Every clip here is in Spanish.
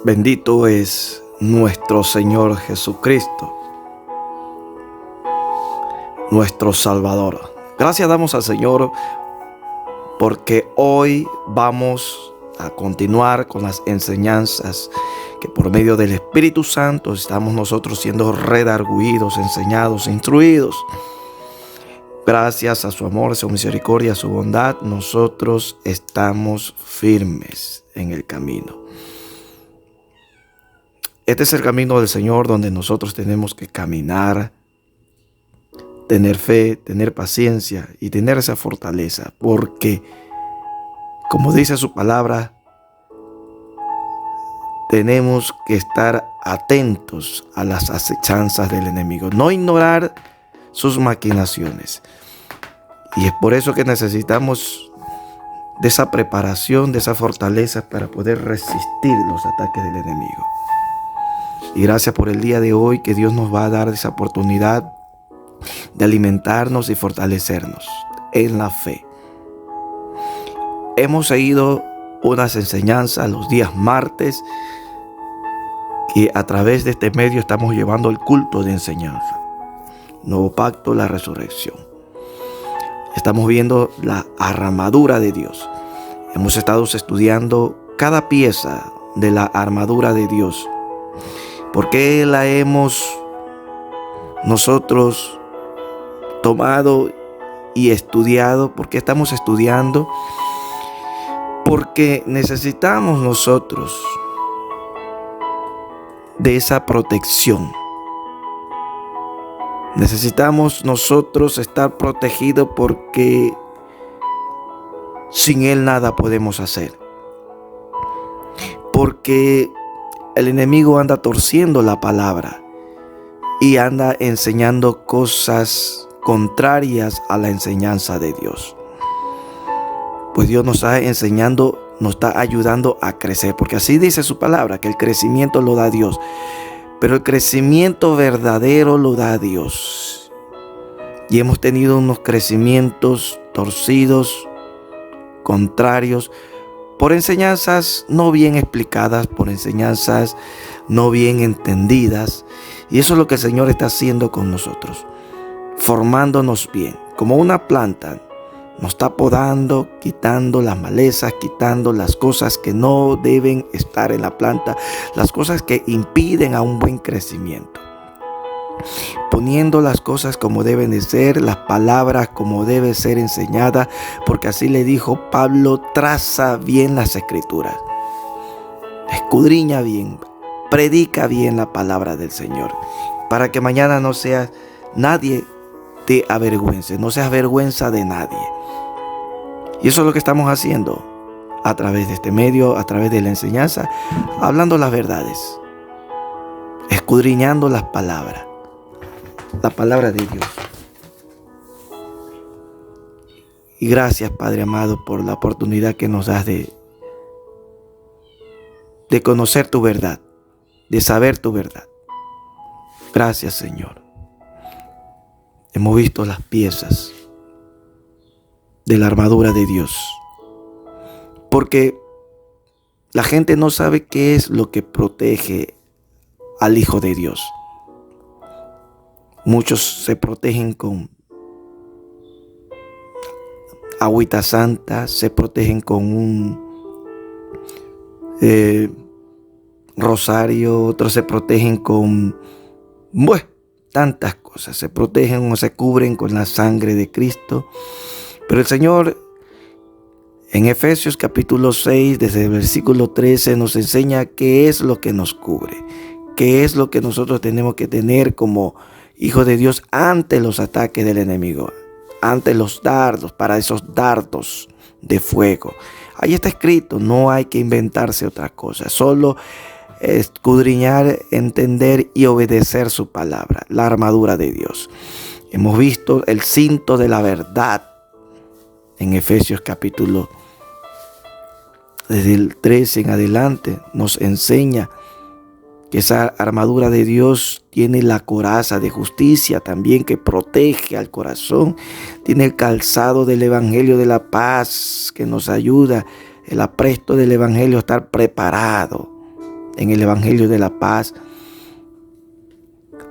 Bendito es nuestro Señor Jesucristo, nuestro Salvador. Gracias damos al Señor porque hoy vamos a continuar con las enseñanzas que por medio del Espíritu Santo estamos nosotros siendo redarguidos, enseñados, instruidos. Gracias a su amor, a su misericordia, a su bondad, nosotros estamos firmes en el camino. Este es el camino del Señor donde nosotros tenemos que caminar, tener fe, tener paciencia y tener esa fortaleza. Porque, como dice su palabra, tenemos que estar atentos a las acechanzas del enemigo. No ignorar sus maquinaciones. Y es por eso que necesitamos de esa preparación, de esa fortaleza para poder resistir los ataques del enemigo. Y gracias por el día de hoy que Dios nos va a dar esa oportunidad de alimentarnos y fortalecernos en la fe. Hemos seguido unas enseñanzas los días martes y a través de este medio estamos llevando el culto de enseñanza. Nuevo pacto, la resurrección. Estamos viendo la armadura de Dios. Hemos estado estudiando cada pieza de la armadura de Dios. ¿Por qué la hemos nosotros tomado y estudiado? ¿Por qué estamos estudiando? Porque necesitamos nosotros de esa protección. Necesitamos nosotros estar protegidos porque sin Él nada podemos hacer. Porque el enemigo anda torciendo la palabra y anda enseñando cosas contrarias a la enseñanza de Dios. Pues Dios nos está enseñando, nos está ayudando a crecer, porque así dice su palabra, que el crecimiento lo da Dios. Pero el crecimiento verdadero lo da Dios. Y hemos tenido unos crecimientos torcidos, contrarios, por enseñanzas no bien explicadas, por enseñanzas no bien entendidas. Y eso es lo que el Señor está haciendo con nosotros, formándonos bien. Como una planta, nos está podando, quitando las malezas, quitando las cosas que no deben estar en la planta, las cosas que impiden a un buen crecimiento. Poniendo las cosas como deben de ser, las palabras como debe ser enseñada, porque así le dijo Pablo: traza bien las escrituras, escudriña bien, predica bien la palabra del Señor, para que mañana no seas nadie te avergüence, no seas vergüenza de nadie. Y eso es lo que estamos haciendo a través de este medio, a través de la enseñanza, hablando las verdades, escudriñando las palabras, la palabra de Dios. Y gracias, Padre amado, por la oportunidad que nos das de conocer tu verdad, de saber tu verdad. Gracias, Señor. Hemos visto las piezas de la armadura de Dios, porque la gente no sabe qué es lo que protege al Hijo de Dios. Muchos se protegen con agüita santa, se protegen con un rosario, otros se protegen con tantas cosas, se protegen o se cubren con la sangre de Cristo. Pero el Señor en Efesios capítulo 6, desde el versículo 13, nos enseña qué es lo que nos cubre, qué es lo que nosotros tenemos que tener como hijos de Dios ante los ataques del enemigo, ante los dardos, para esos dardos de fuego. Ahí está escrito, no hay que inventarse otra cosa, solo escudriñar, entender y obedecer su palabra, la armadura de Dios. Hemos visto el cinto de la verdad en Efesios capítulo, desde el 13 en adelante, nos enseña que esa armadura de Dios tiene la coraza de justicia también, que protege al corazón. Tiene el calzado del evangelio de la paz, que nos ayuda, el apresto del evangelio a estar preparado en el Evangelio de la Paz.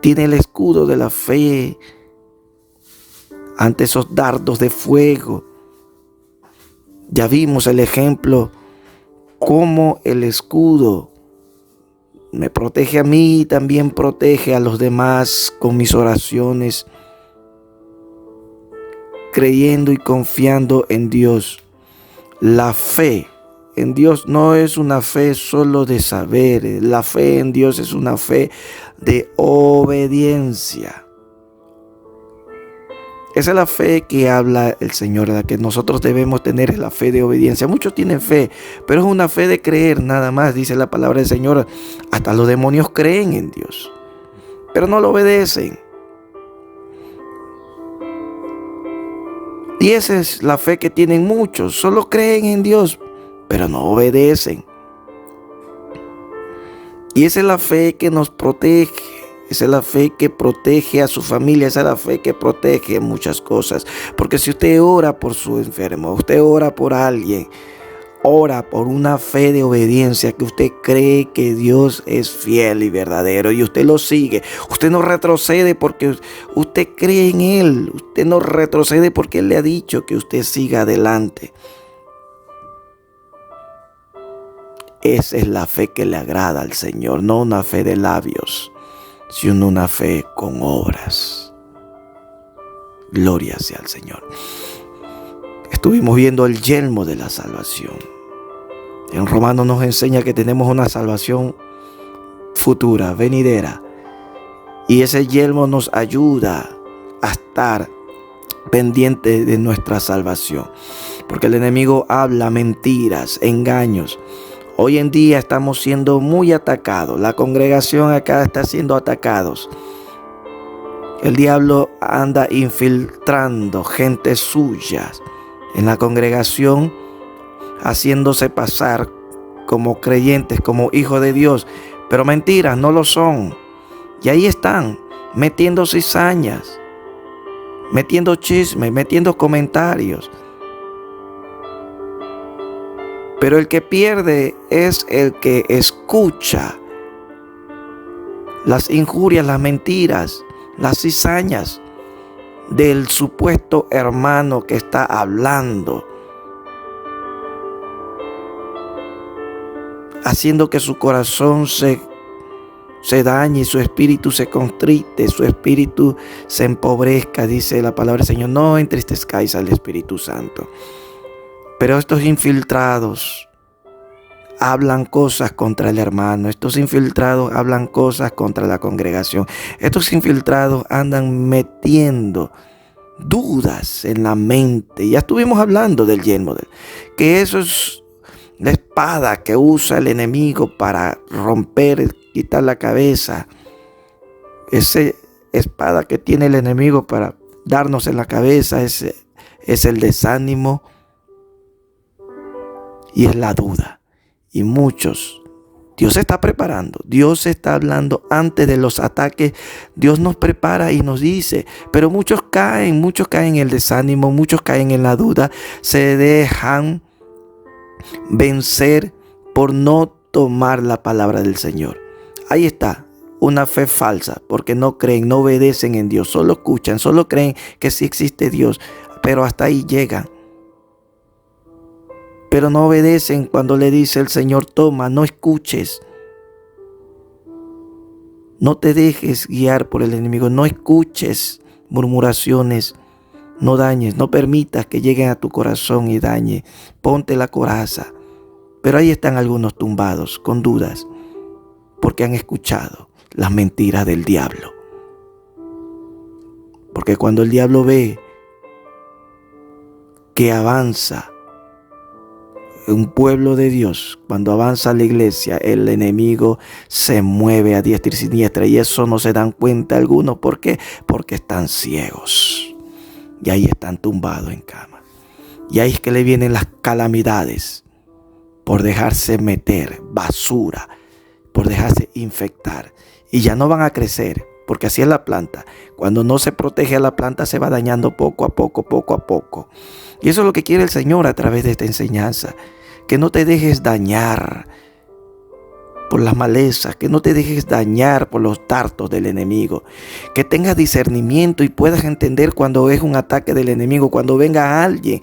Tiene el escudo de la fe ante esos dardos de fuego. Ya vimos el ejemplo, cómo el escudo me protege a mí y también protege a los demás con mis oraciones, creyendo y confiando en Dios. La fe en Dios no es una fe solo de saber. La fe en Dios es una fe de obediencia. Esa es la fe que habla el Señor, la que nosotros debemos tener, es la fe de obediencia. Muchos tienen fe, pero es una fe de creer nada más, dice la palabra del Señor. Hasta los demonios creen en Dios, pero no lo obedecen. Y esa es la fe que tienen muchos, solo creen en Dios, pero no obedecen. Y esa es la fe que nos protege. Esa es la fe que protege a su familia. Esa es la fe que protege muchas cosas. Porque si usted ora por su enfermo, usted ora por alguien, ora por una fe de obediencia, que usted cree que Dios es fiel y verdadero y usted lo sigue. Usted no retrocede porque usted cree en Él. Usted no retrocede porque Él le ha dicho que usted siga adelante. Esa es la fe que le agrada al Señor, no una fe de labios, sino una fe con obras. Gloria sea al Señor. Estuvimos viendo el yelmo de la salvación. En Romanos nos enseña que tenemos una salvación futura, venidera. Y ese yelmo nos ayuda a estar pendiente de nuestra salvación. Porque el enemigo habla mentiras, engaños. Hoy en día estamos siendo muy atacados. La congregación acá está siendo atacados. El diablo anda infiltrando gente suya en la congregación, haciéndose pasar como creyentes, como hijos de Dios. Pero mentiras, no lo son. Y ahí están, metiendo cizañas, metiendo chismes, metiendo comentarios. Pero el que pierde es el que escucha las injurias, las mentiras, las cizañas del supuesto hermano que está hablando, haciendo que su corazón se dañe, su espíritu se contrite, su espíritu se empobrezca, dice la palabra del Señor. No entristezcáis al Espíritu Santo. Pero estos infiltrados hablan cosas contra el hermano. Estos infiltrados hablan cosas contra la congregación. Estos infiltrados andan metiendo dudas en la mente. Ya estuvimos hablando del yelmo, que eso es la espada que usa el enemigo para romper, quitar la cabeza. Esa espada que tiene el enemigo para darnos en la cabeza es el desánimo y es la duda. Y muchos, Dios se está preparando, Dios está hablando antes de los ataques. Dios nos prepara y nos dice, pero muchos caen en el desánimo, muchos caen en la duda, se dejan vencer por no tomar la palabra del Señor. Ahí está, una fe falsa, porque no creen, no obedecen en Dios, solo escuchan, solo creen que sí existe Dios, pero hasta ahí llegan. Pero no obedecen cuando le dice el Señor, toma, no escuches. No te dejes guiar por el enemigo, no escuches murmuraciones, no dañes, no permitas que lleguen a tu corazón y dañe. Ponte la coraza. Pero ahí están algunos tumbados, con dudas, porque han escuchado las mentiras del diablo. Porque cuando el diablo ve que avanza un pueblo de Dios, cuando avanza la iglesia, el enemigo se mueve a diestra y siniestra, y eso no se dan cuenta algunos. ¿Por qué? Porque están ciegos y ahí están tumbados en cama. Y ahí es que le vienen las calamidades por dejarse meter basura, por dejarse infectar, y ya no van a crecer, porque así es la planta. Cuando no se protege a la planta, se va dañando poco a poco, poco a poco. Y eso es lo que quiere el Señor a través de esta enseñanza, que no te dejes dañar, por las malezas, que no te dejes dañar por los dardos del enemigo, que tengas discernimiento y puedas entender cuando es un ataque del enemigo, cuando venga alguien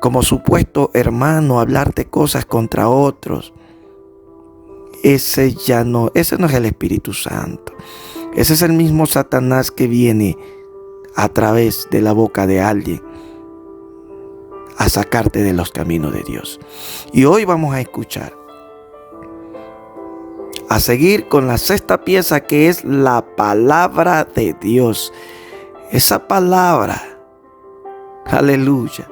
como supuesto hermano a hablarte cosas contra otros. Ese no es el Espíritu Santo. Ese es el mismo Satanás que viene a través de la boca de alguien a sacarte de los caminos de Dios. Y hoy vamos a escuchar, a seguir con la sexta pieza, que es la palabra de Dios. Esa palabra, aleluya,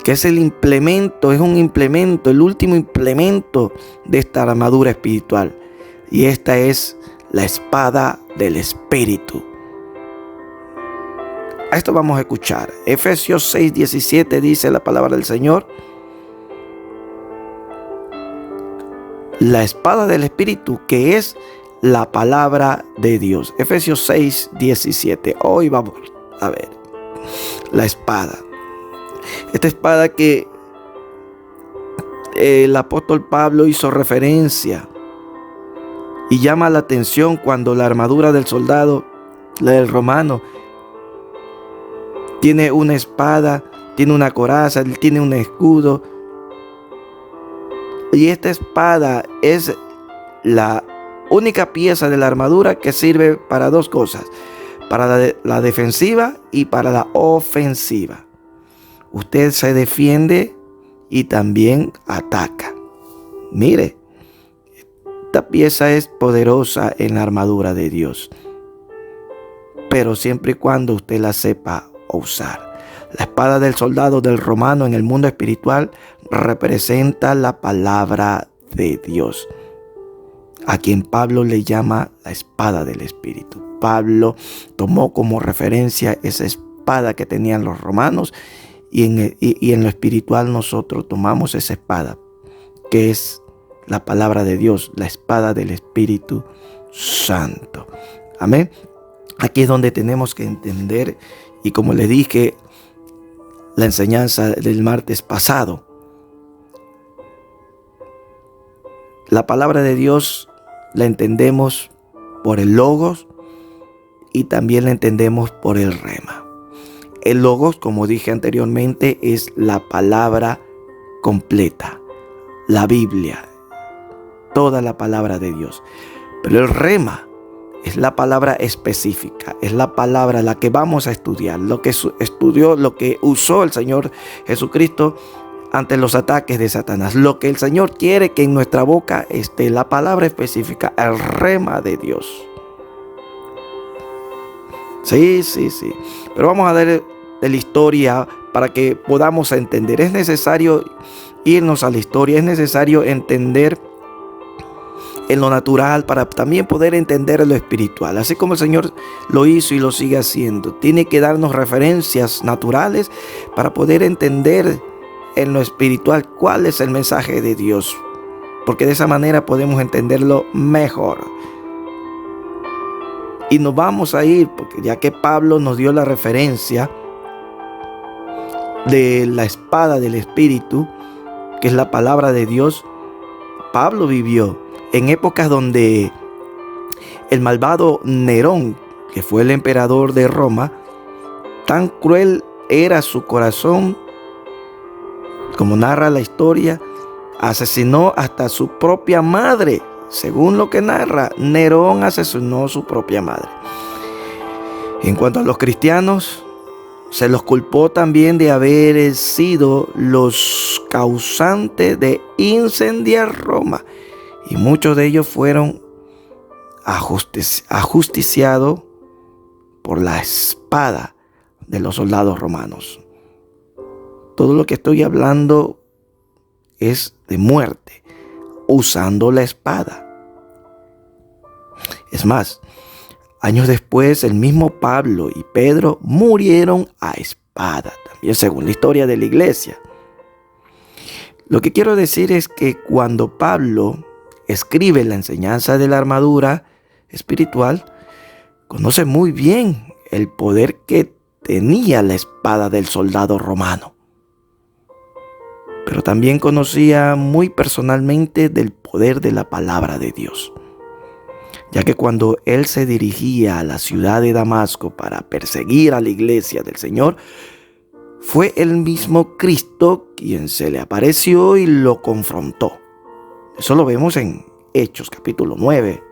que es el implemento, es un implemento, el último implemento de esta armadura espiritual. Y esta es la espada del Espíritu. A esto vamos a escuchar. Efesios 6:17 dice la palabra del Señor: la espada del Espíritu, que es la palabra de Dios. Efesios 6:17. Hoy vamos a ver la espada. Esta espada que el apóstol Pablo hizo referencia y llama la atención cuando la armadura del soldado, la del romano, tiene una espada, tiene una coraza, tiene un escudo. Y esta espada es la única pieza de la armadura que sirve para dos cosas: para la defensiva y para la ofensiva. Usted se defiende y también ataca. Mire, esta pieza es poderosa en la armadura de Dios, pero siempre y cuando usted la sepa usar. La espada del soldado del romano en el mundo espiritual representa la palabra de Dios, a quien Pablo le llama la espada del Espíritu. Pablo tomó como referencia esa espada que tenían los romanos, y en lo espiritual nosotros tomamos esa espada, que es la palabra de Dios, la espada del Espíritu Santo. Amén. Aquí es donde tenemos que entender, y como le dije, la enseñanza del martes pasado, la palabra de Dios la entendemos por el Logos y también la entendemos por el Rema. El Logos, como dije anteriormente, es la palabra completa, la Biblia, toda la palabra de Dios. Pero el Rema es la palabra específica, es la palabra la que vamos a estudiar, lo que estudió, lo que usó el Señor Jesucristo ante los ataques de Satanás. Lo que el Señor quiere que en nuestra boca esté, la palabra específica, el Rema de Dios. Sí. Pero vamos a dar de la historia para que podamos entender. Es necesario irnos a la historia, es necesario entender en lo natural para también poder entender lo espiritual, así como el Señor lo hizo y lo sigue haciendo. Tiene que darnos referencias naturales para poder entender en lo espiritual cuál es el mensaje de Dios, porque de esa manera podemos entenderlo mejor. Y nos vamos a ir, porque ya que Pablo nos dio la referencia de la espada del Espíritu, que es la palabra de Dios, Pablo vivió en épocas donde el malvado Nerón, que fue el emperador de Roma, tan cruel era su corazón, como narra la historia, asesinó hasta su propia madre. Según lo que narra, Nerón asesinó a su propia madre. En cuanto a los cristianos, se los culpó también de haber sido los causantes de incendiar Roma. Y muchos de ellos fueron ajusticiados por la espada de los soldados romanos. Todo lo que estoy hablando es de muerte, usando la espada. Es más, años después, el mismo Pablo y Pedro murieron a espada, también según la historia de la iglesia. Lo que quiero decir es que cuando Pablo escribe la enseñanza de la armadura espiritual, conoce muy bien el poder que tenía la espada del soldado romano. pero también conocía muy personalmente del poder de la palabra de Dios, ya que cuando él se dirigía a la ciudad de Damasco para perseguir a la iglesia del Señor, fue el mismo Cristo quien se le apareció y lo confrontó. Eso lo vemos en Hechos capítulo 9,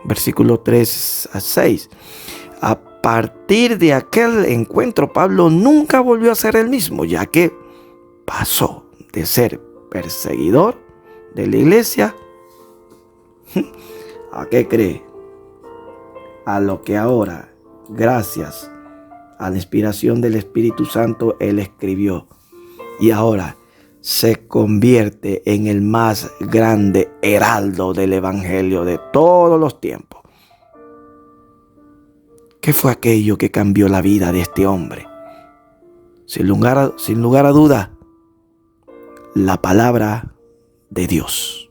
versículo 3 a 6. A partir de aquel encuentro, Pablo nunca volvió a ser el mismo, ya que pasó de ser perseguidor de la iglesia, ¿a qué cree? A lo que ahora, gracias a la inspiración del Espíritu Santo, él escribió. Y ahora se convierte en el más grande heraldo del Evangelio de todos los tiempos. ¿Qué fue aquello que cambió la vida de este hombre? Sin lugar a duda, la palabra de Dios.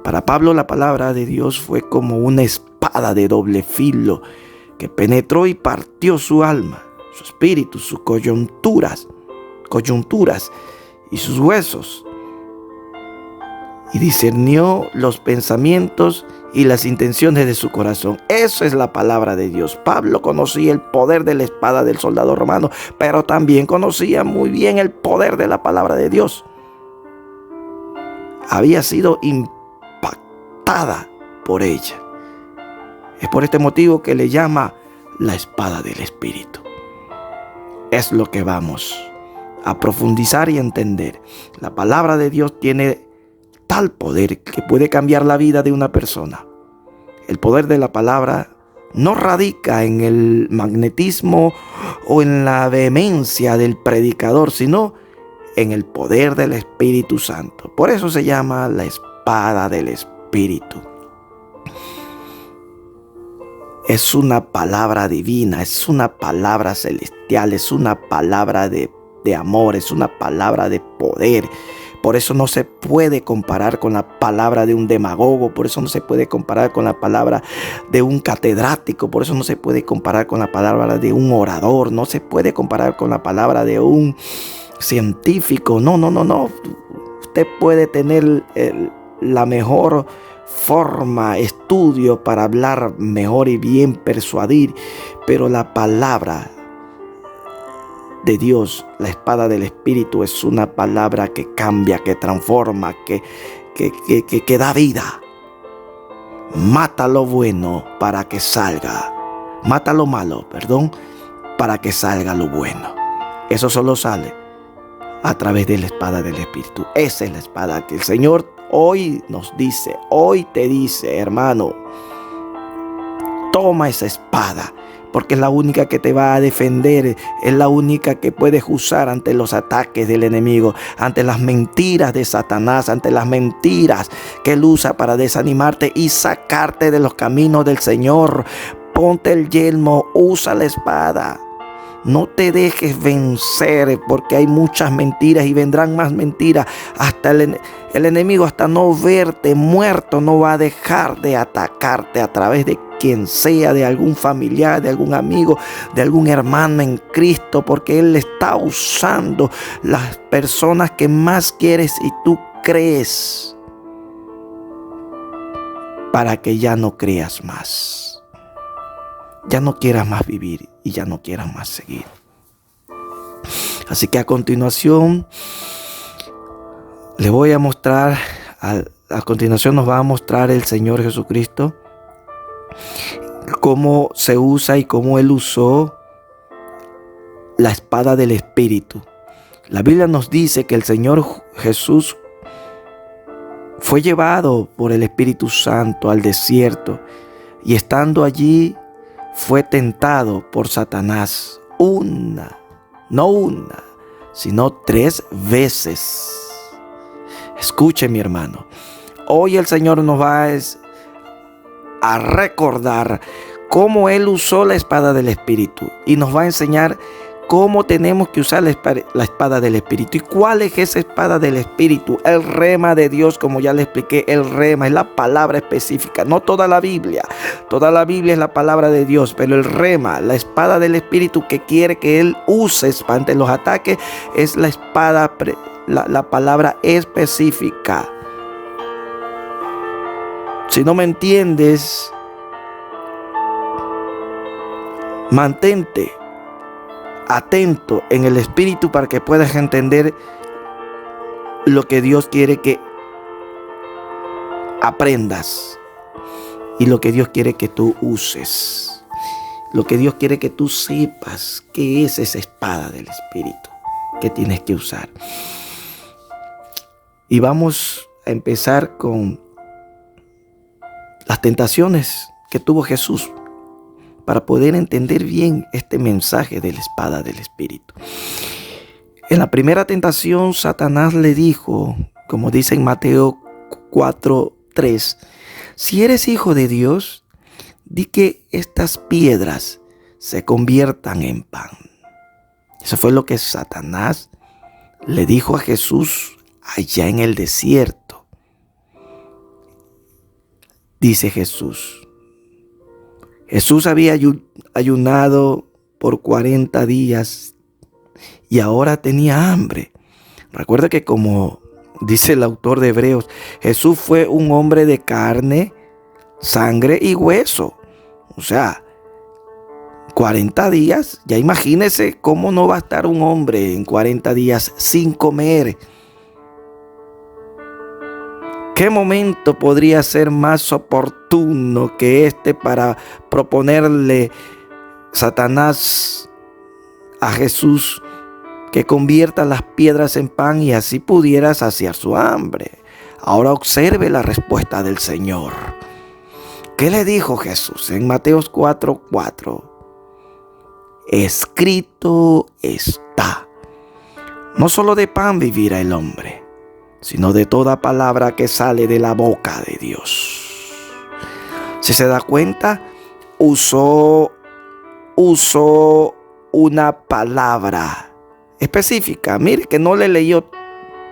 Para Pablo, la palabra de Dios fue como una espada de doble filo que penetró y partió su alma, su espíritu, sus coyunturas y sus huesos, y discernió los pensamientos y las intenciones de su corazón. Eso es la palabra de Dios. Pablo conocía el poder de la espada del soldado romano, pero también conocía muy bien el poder de la palabra de Dios. Había sido impactada por ella. Es por este motivo que le llama la espada del Espíritu. Es lo que vamos a profundizar y entender. La palabra de Dios tiene tal poder que puede cambiar la vida de una persona. El poder de la palabra no radica en el magnetismo o en la vehemencia del predicador, sino en el poder del Espíritu Santo. Por eso se llama la espada del Espíritu. Es una palabra divina, es una palabra celestial, es una palabra de amor, es una palabra de poder. Por eso no se puede comparar con la palabra de un demagogo, por eso no se puede comparar con la palabra de un catedrático, por eso no se puede comparar con la palabra de un orador, no se puede comparar con la palabra de un científico. No. Usted puede tener la mejor forma, estudio para hablar mejor y bien persuadir, pero la palabra de Dios, la espada del Espíritu, es una palabra que cambia, que transforma, que da vida. Mata lo bueno para que salga. Mata lo malo, para que salga lo bueno. Eso solo sale a través de la espada del Espíritu. Esa es la espada que el Señor hoy nos dice, hoy te dice, hermano, toma esa espada, porque es la única que te va a defender, es la única que puedes usar ante los ataques del enemigo, ante las mentiras de Satanás, ante las mentiras que él usa para desanimarte y sacarte de los caminos del Señor. Ponte el yelmo, usa la espada. No te dejes vencer, porque hay muchas mentiras y vendrán más mentiras. Hasta el enemigo, hasta no verte muerto, no va a dejar de atacarte a través de quien sea, de algún familiar, de algún amigo, de algún hermano en Cristo, porque Él está usando las personas que más quieres y tú crees para que ya no creas más. Ya no quieras más vivir y ya no quieras más seguir. Así que a continuación le voy a mostrar, a continuación nos va a mostrar el Señor Jesucristo cómo se usa y cómo Él usó la espada del Espíritu. La Biblia nos dice que el Señor Jesús fue llevado por el Espíritu Santo al desierto y estando allí fue tentado por Satanás no una, sino 3 veces. Escuche, mi hermano, hoy el Señor nos va a recordar cómo Él usó la espada del Espíritu y nos va a enseñar cómo tenemos que usar la espada del Espíritu. ¿Y cuál es esa espada del Espíritu? El rema de Dios, como ya le expliqué. El rema es la palabra específica, no toda la Biblia. Toda la Biblia es la palabra de Dios, pero el rema, la espada del Espíritu que quiere que Él use ante los ataques, es la espada, la palabra específica. Si no me entiendes, mantente atento en el Espíritu para que puedas entender lo que Dios quiere que aprendas y lo que Dios quiere que tú uses. Lo que Dios quiere que tú sepas qué es esa espada del Espíritu que tienes que usar. Y vamos a empezar con las tentaciones que tuvo Jesús para poder entender bien este mensaje de la espada del Espíritu. En la primera tentación, Satanás le dijo, como dice en Mateo 4:3, si eres hijo de Dios, di que estas piedras se conviertan en pan. Eso fue lo que Satanás le dijo a Jesús allá en el desierto. Dice Jesús. Jesús había ayunado por 40 días y ahora tenía hambre. Recuerda que, como dice el autor de Hebreos, Jesús fue un hombre de carne, sangre y hueso. O sea, 40 días, ya imagínese cómo no va a estar un hombre en 40 días sin comer. ¿Qué momento podría ser más oportuno que este para proponerle Satanás a Jesús que convierta las piedras en pan y así pudiera saciar su hambre? Ahora observe la respuesta del Señor. ¿Qué le dijo Jesús en Mateo 4:4? Escrito está: no solo de pan vivirá el hombre, sino de toda palabra que sale de la boca de Dios. Si se da cuenta, usó una palabra específica. Mire que no le leyó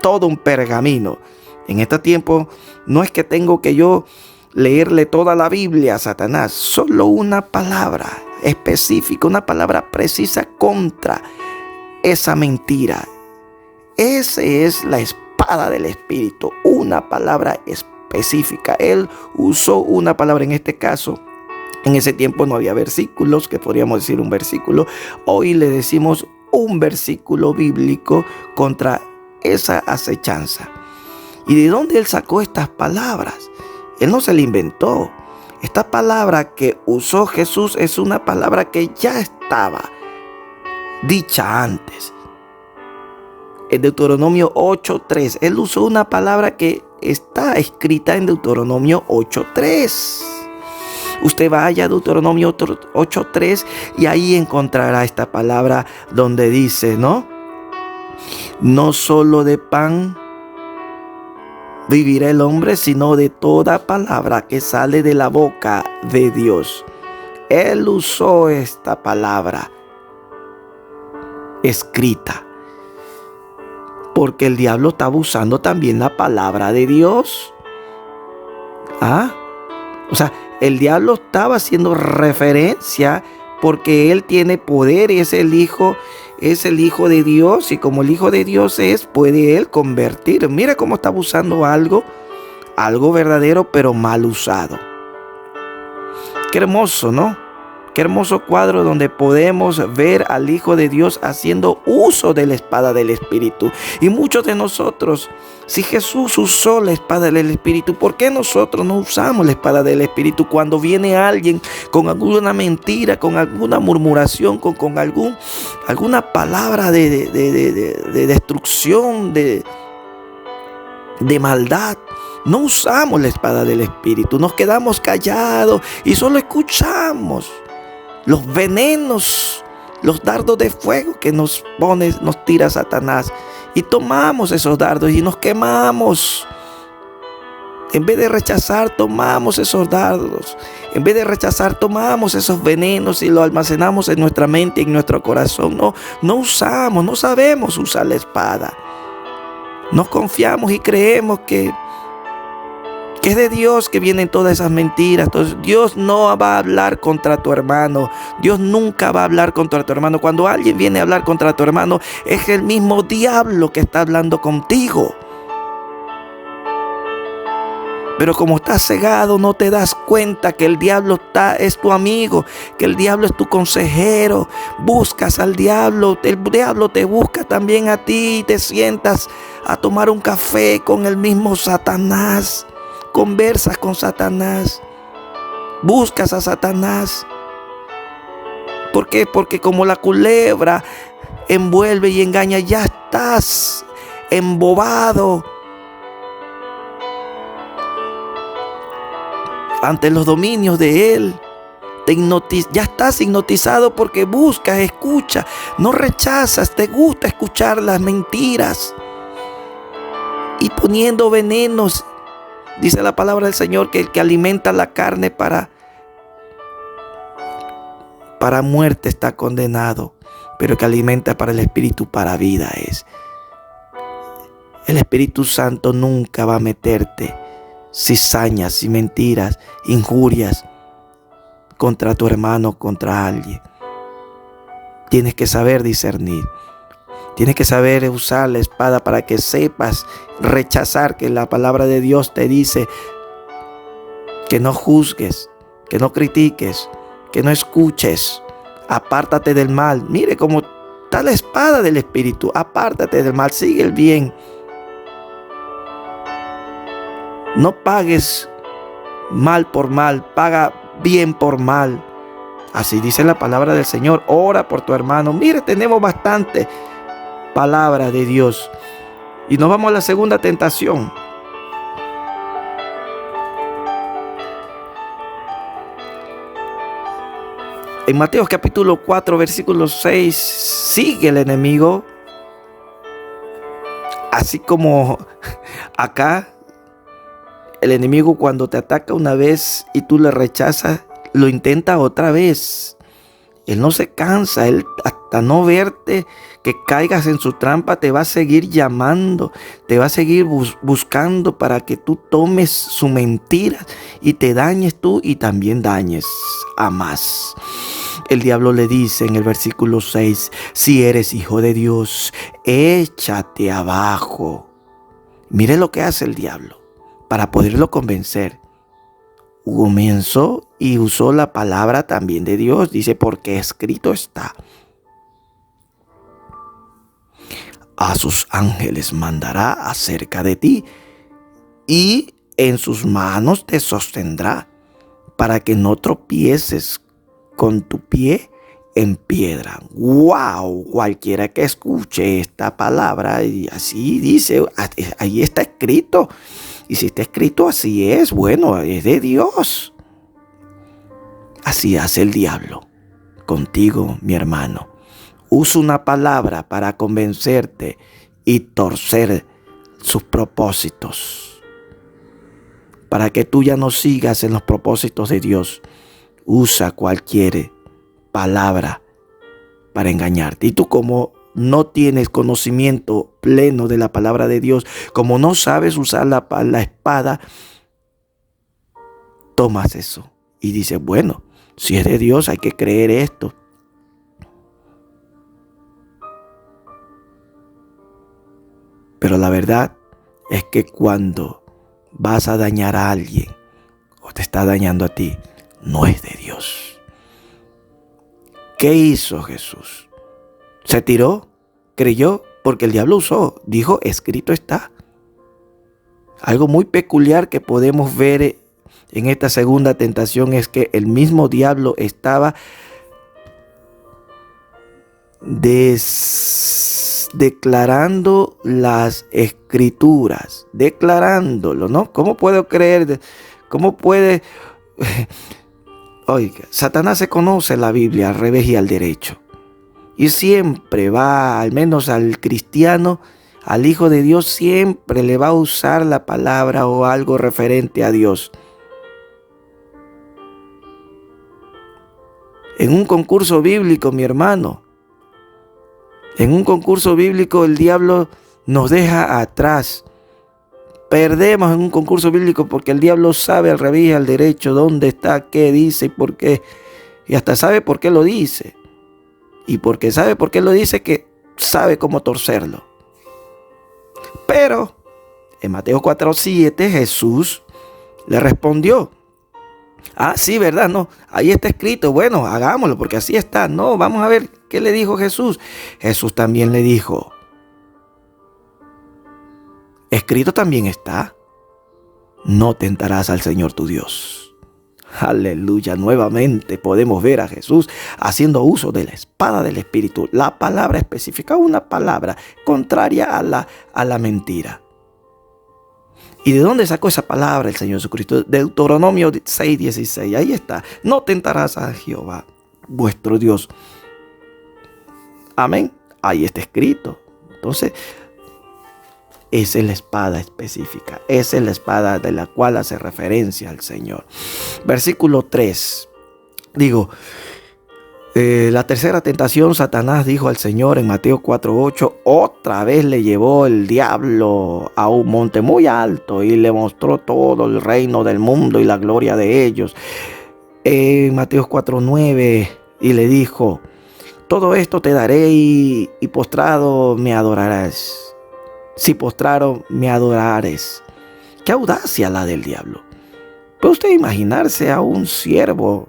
todo un pergamino. En este tiempo no es que tengo que yo leerle toda la Biblia a Satanás, solo una palabra específica, una palabra precisa contra esa mentira. Esa es la espada del Espíritu, una palabra específica. Él usó una palabra, en este caso, en ese tiempo no había versículos, que podríamos decir un versículo. Hoy le decimos un versículo bíblico contra esa acechanza. ¿Y de dónde él sacó estas palabras? Él no se la inventó. Esta palabra que usó Jesús es una palabra que ya estaba dicha antes. En Deuteronomio 8:3, él usó una palabra que está escrita en Deuteronomio 8:3. Usted vaya a Deuteronomio 8:3 y ahí encontrará esta palabra donde dice, ¿no? No solo de pan vivirá el hombre, sino de toda palabra que sale de la boca de Dios. Él usó esta palabra escrita, porque el diablo estaba usando también la palabra de Dios. O sea, el diablo estaba haciendo referencia porque él tiene poder y es el hijo de Dios, y como el hijo de Dios puede él convertir. Mira cómo estaba usando algo verdadero pero mal usado. Qué hermoso, ¿no? Qué hermoso cuadro donde podemos ver al Hijo de Dios haciendo uso de la espada del Espíritu. Y muchos de nosotros, si Jesús usó la espada del Espíritu, ¿por qué nosotros no usamos la espada del Espíritu cuando viene alguien con alguna mentira, con alguna murmuración, con alguna palabra de destrucción, de maldad? No usamos la espada del Espíritu, nos quedamos callados y solo escuchamos los venenos, los dardos de fuego que nos tira Satanás, y tomamos esos dardos y nos quemamos. En vez de rechazar, tomamos esos dardos. En vez de rechazar, tomamos esos venenos y los almacenamos en nuestra mente y en nuestro corazón. No sabemos usar la espada. Nos confiamos y creemos que es de Dios que vienen todas esas mentiras. Entonces, Dios no va a hablar contra tu hermano. Dios nunca va a hablar contra tu hermano. Cuando alguien viene a hablar contra tu hermano, es el mismo diablo que está hablando contigo. Pero como estás cegado, no te das cuenta que el diablo es tu amigo, que el diablo es tu consejero. Buscas al diablo, el diablo te busca también a ti y te sientas a tomar un café con el mismo Satanás. Conversas con Satanás, buscas a Satanás. ¿Por qué? Porque como la culebra envuelve y engaña, ya estás embobado ante los dominios de él. Ya estás hipnotizado porque buscas, escuchas, no rechazas, te gusta escuchar las mentiras y poniendo venenos. Dice la palabra del Señor que el que alimenta la carne para muerte está condenado, pero el que alimenta para el espíritu para vida es. El Espíritu Santo nunca va a meterte cizañas y mentiras, injurias contra tu hermano, contra alguien. Tienes que saber discernir. Tienes que saber usar la espada para que sepas rechazar, que la palabra de Dios te dice que no juzgues, que no critiques, que no escuches. Apártate del mal. Mire cómo está la espada del Espíritu. Apártate del mal, sigue el bien. No pagues mal por mal, paga bien por mal. Así dice la palabra del Señor. Ora por tu hermano. Mire, tenemos bastante palabra de Dios. Y nos vamos a la segunda tentación. En Mateo capítulo 4, versículo 6, sigue el enemigo. Así como acá, el enemigo cuando te ataca una vez y tú le rechazas, lo intenta otra vez. Él no se cansa, él hasta no verte que caigas en su trampa te va a seguir llamando, te va a seguir buscando para que tú tomes su mentira y te dañes tú y también dañes a más. El diablo le dice en el versículo 6, si eres hijo de Dios, échate abajo. Mire lo que hace el diablo para poderlo convencer. Comenzó y usó la palabra también de Dios. Dice, porque escrito está: a sus ángeles mandará acerca de ti, y en sus manos te sostendrá, para que no tropieces con tu pie en piedra. ¡Wow! Cualquiera que escuche esta palabra, y así dice, ahí está escrito. Y si está escrito así es, bueno, es de Dios. Así hace el diablo contigo, mi hermano. Usa una palabra para convencerte y torcer sus propósitos, para que tú ya no sigas en los propósitos de Dios. Usa cualquier palabra para engañarte. Y tú, como no tienes conocimiento pleno de la palabra de Dios, como no sabes usar la espada, tomas eso y dices, bueno, si es de Dios hay que creer esto. Pero la verdad es que cuando vas a dañar a alguien o te está dañando a ti, no es de Dios. ¿Qué hizo Jesús? Se tiró, creyó, porque el diablo usó, dijo, escrito está. Algo muy peculiar que podemos ver en esta segunda tentación es que el mismo diablo estaba declarando las escrituras, declarándolo, ¿no? ¿Cómo puedo creer? ¿Cómo puede? Oiga, Satanás se conoce la Biblia al revés y al derecho. Y siempre va, al menos al cristiano, al Hijo de Dios siempre le va a usar la palabra o algo referente a Dios. En un concurso bíblico, mi hermano, en un concurso bíblico el diablo nos deja atrás. Perdemos en un concurso bíblico porque el diablo sabe al revés y al derecho dónde está, qué dice y por qué. Y hasta sabe por qué lo dice. Y porque sabe por qué lo dice, que sabe cómo torcerlo. Pero en Mateo 4:7 Jesús le respondió: ah, sí, ¿verdad? No, ahí está escrito. Bueno, hagámoslo porque así está. No, vamos a ver qué le dijo Jesús. Jesús también le dijo: escrito también está: no tentarás al Señor tu Dios. Aleluya, nuevamente podemos ver a Jesús haciendo uso de la espada del Espíritu. La palabra específica, una palabra contraria a la mentira. ¿Y de dónde sacó esa palabra el Señor Jesucristo? Deuteronomio 6:16. Ahí está. No tentarás a Jehová, vuestro Dios. Amén. Ahí está escrito. Entonces, esa es la espada específica. Esa es la espada de la cual hace referencia al Señor. Versículo 3. La tercera tentación, Satanás dijo al Señor en Mateo 4:8, otra vez le llevó el diablo a un monte muy alto y le mostró todo el reino del mundo y la gloria de ellos. En Mateo 4:9, y le dijo: todo esto te daré y postrado me adorarás. Si postrado me adorares. Qué audacia la del diablo. ¿Puede usted imaginarse a un siervo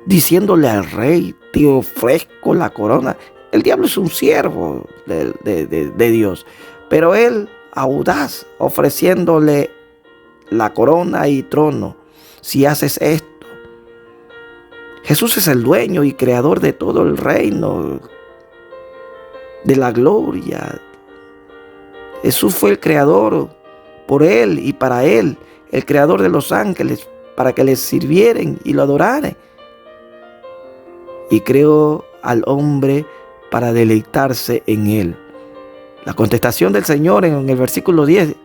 diciéndole al rey: te ofrezco la corona? El diablo es un siervo de Dios, pero él, audaz, ofreciéndole la corona y trono. Si haces esto, Jesús es el dueño y creador de todo el reino, de la gloria. Jesús fue el creador, por él y para él, el creador de los ángeles, para que les sirvieran y lo adoraran. Y creó al hombre para deleitarse en él. La contestación del Señor en el versículo 10,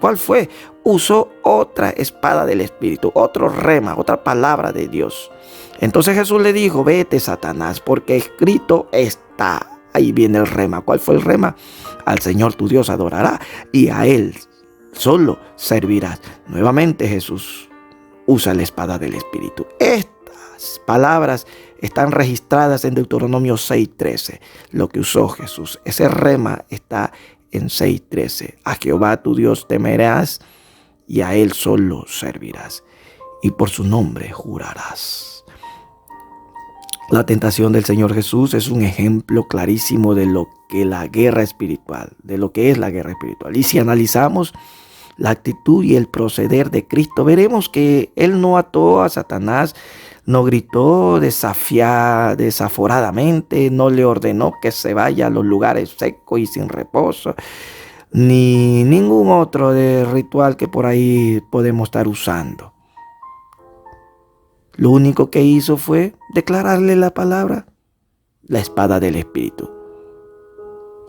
¿cuál fue? Usó otra espada del Espíritu, otro rema, otra palabra de Dios. Entonces Jesús le dijo: vete, Satanás, porque escrito está. Ahí viene el rema. ¿Cuál fue el rema? Al Señor tu Dios adorará y a Él solo servirás. Nuevamente Jesús usa la espada del Espíritu. Estas palabras están registradas en Deuteronomio 6:13. Lo que usó Jesús. Ese rema está en 6:13. A Jehová tu Dios temerás y a Él solo servirás. Y por su nombre jurarás. La tentación del Señor Jesús es un ejemplo clarísimo de lo que la guerra espiritual, de lo que es la guerra espiritual. Y si analizamos la actitud y el proceder de Cristo, veremos que Él no ató a Satanás, no gritó desaforadamente, no le ordenó que se vaya a los lugares secos y sin reposo, ni ningún otro de ritual que por ahí podemos estar usando. Lo único que hizo fue declararle la palabra, la espada del Espíritu.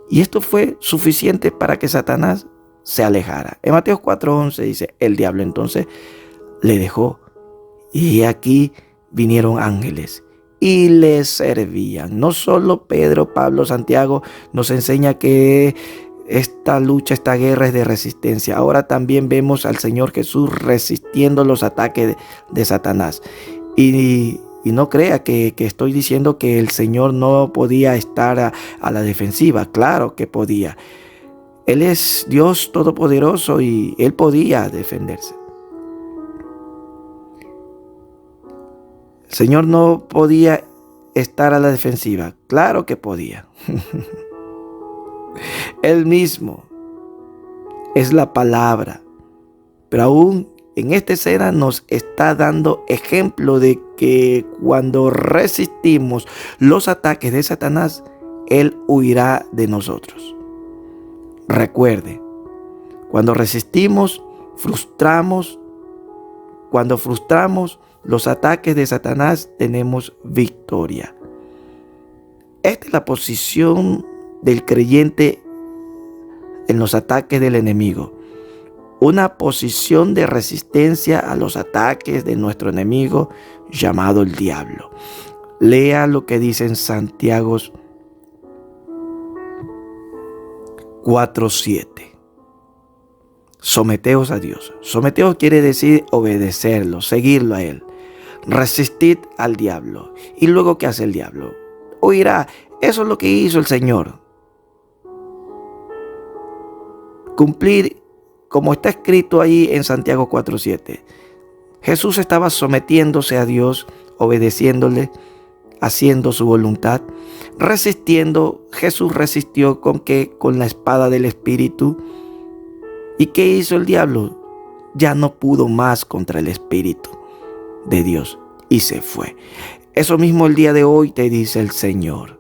Y esto fue suficiente para que Satanás se alejara. En Mateo 4:11 dice: el diablo entonces le dejó, y aquí vinieron ángeles y le servían. No solo Pedro, Pablo, Santiago nos enseña que esta lucha, esta guerra es de resistencia. Ahora también vemos al Señor Jesús resistiendo los ataques de Satanás. Y no crea que estoy diciendo que el Señor no podía estar a la defensiva. Claro que podía. Él es Dios todopoderoso y Él podía defenderse. El Señor no podía estar a la defensiva. Claro que podía. Él mismo es la palabra. Pero aún en esta escena nos está dando ejemplo de que cuando resistimos los ataques de Satanás, Él huirá de nosotros. Recuerde, cuando resistimos, cuando frustramos los ataques de Satanás, tenemos victoria. Esta es la posición del creyente en los ataques del enemigo. Una posición de resistencia a los ataques de nuestro enemigo llamado el diablo. Lea lo que dice en Santiago 4:7. Someteos a Dios. Someteos quiere decir obedecerlo, seguirlo a Él. Resistid al diablo. ¿Y luego qué hace el diablo? Oirá, eso es lo que hizo el Señor. Cumplir como está escrito ahí en Santiago 4:7. Jesús estaba sometiéndose a Dios, obedeciéndole, haciendo su voluntad, resistiendo. Jesús resistió ¿con qué? Con la espada del Espíritu. ¿Y qué hizo el diablo? Ya no pudo más contra el Espíritu de Dios y se fue. Eso mismo el día de hoy te dice el Señor.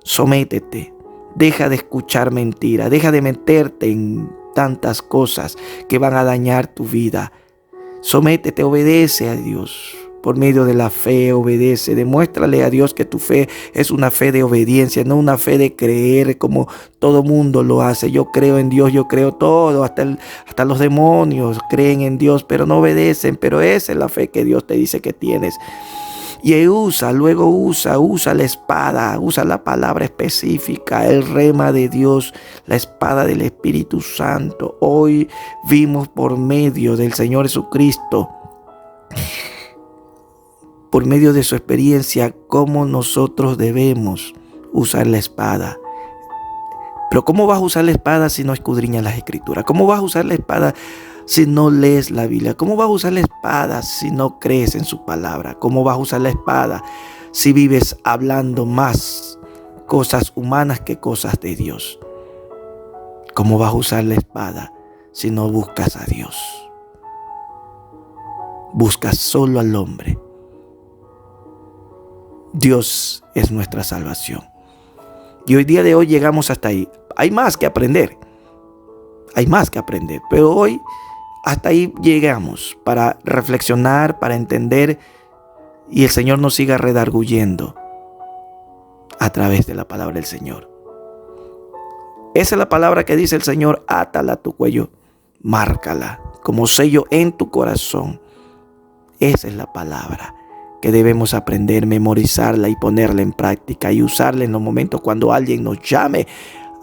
Sométete, deja de escuchar mentiras, deja de meterte en tantas cosas que van a dañar tu vida. Sométete, obedece a Dios. Por medio de la fe, obedece. Demuéstrale a Dios que tu fe es una fe de obediencia, no una fe de creer como todo mundo lo hace. Yo creo en Dios, yo creo todo. Hasta los demonios creen en Dios, pero no obedecen. Pero esa es la fe que Dios te dice que tienes. Y luego usa la espada, usa la palabra específica, el rema de Dios, la espada del Espíritu Santo. Hoy vimos por medio del Señor Jesucristo, por medio de su experiencia, cómo nosotros debemos usar la espada. Pero ¿cómo vas a usar la espada si no escudriñas las Escrituras? ¿Cómo vas a usar la espada si no lees la Biblia? ¿Cómo vas a usar la espada si no crees en su palabra? ¿Cómo vas a usar la espada si vives hablando más cosas humanas que cosas de Dios? ¿Cómo vas a usar la espada si no buscas a Dios? Buscas solo al hombre. Dios es nuestra salvación. Y hoy día de hoy llegamos hasta ahí. Hay más que aprender. Pero hoy hasta ahí llegamos para reflexionar, para entender, y el Señor nos siga redarguyendo a través de la palabra del Señor. Esa es la palabra que dice el Señor: átala a tu cuello, márcala como sello en tu corazón. Esa es la palabra que debemos aprender, memorizarla y ponerla en práctica y usarla en los momentos cuando alguien nos llame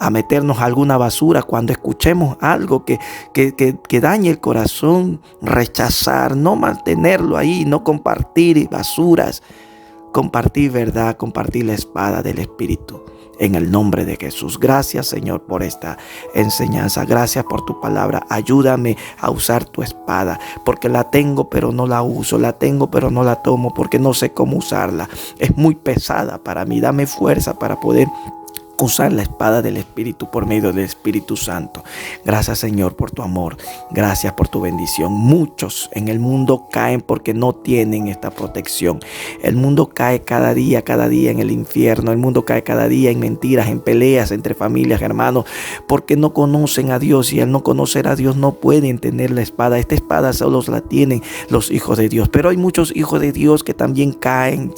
a meternos alguna basura, cuando escuchemos algo que dañe el corazón. Rechazar, no mantenerlo ahí, no compartir basuras, compartir verdad, compartir la espada del Espíritu. En el nombre de Jesús. Gracias, Señor, por esta enseñanza. Gracias por tu palabra. Ayúdame a usar tu espada, porque la tengo pero no la uso. La tengo pero no la tomo porque no sé cómo usarla. Es muy pesada para mí. Dame fuerza para poder usar la espada del Espíritu por medio del Espíritu Santo. Gracias, Señor, por tu amor. Gracias por tu bendición. Muchos en el mundo caen porque no tienen esta protección. El mundo cae cada día en el infierno. El mundo cae cada día en mentiras, en peleas entre familias, hermanos, porque no conocen a Dios, y al no conocer a Dios no pueden tener la espada. Esta espada solo la tienen los hijos de Dios. Pero hay muchos hijos de Dios que también caen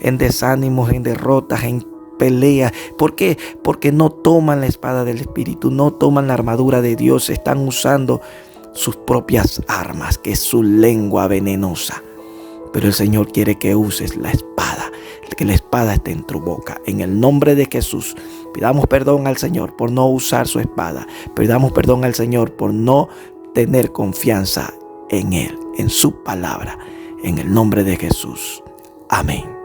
en desánimos, en derrotas, en pelea. ¿Por qué? Porque no toman la espada del Espíritu, no toman la armadura de Dios, están usando sus propias armas, que es su lengua venenosa. Pero el Señor quiere que uses la espada, que la espada esté en tu boca. En el nombre de Jesús, pidamos perdón al Señor por no usar su espada. Pidamos perdón al Señor por no tener confianza en Él, en su palabra. En el nombre de Jesús. Amén.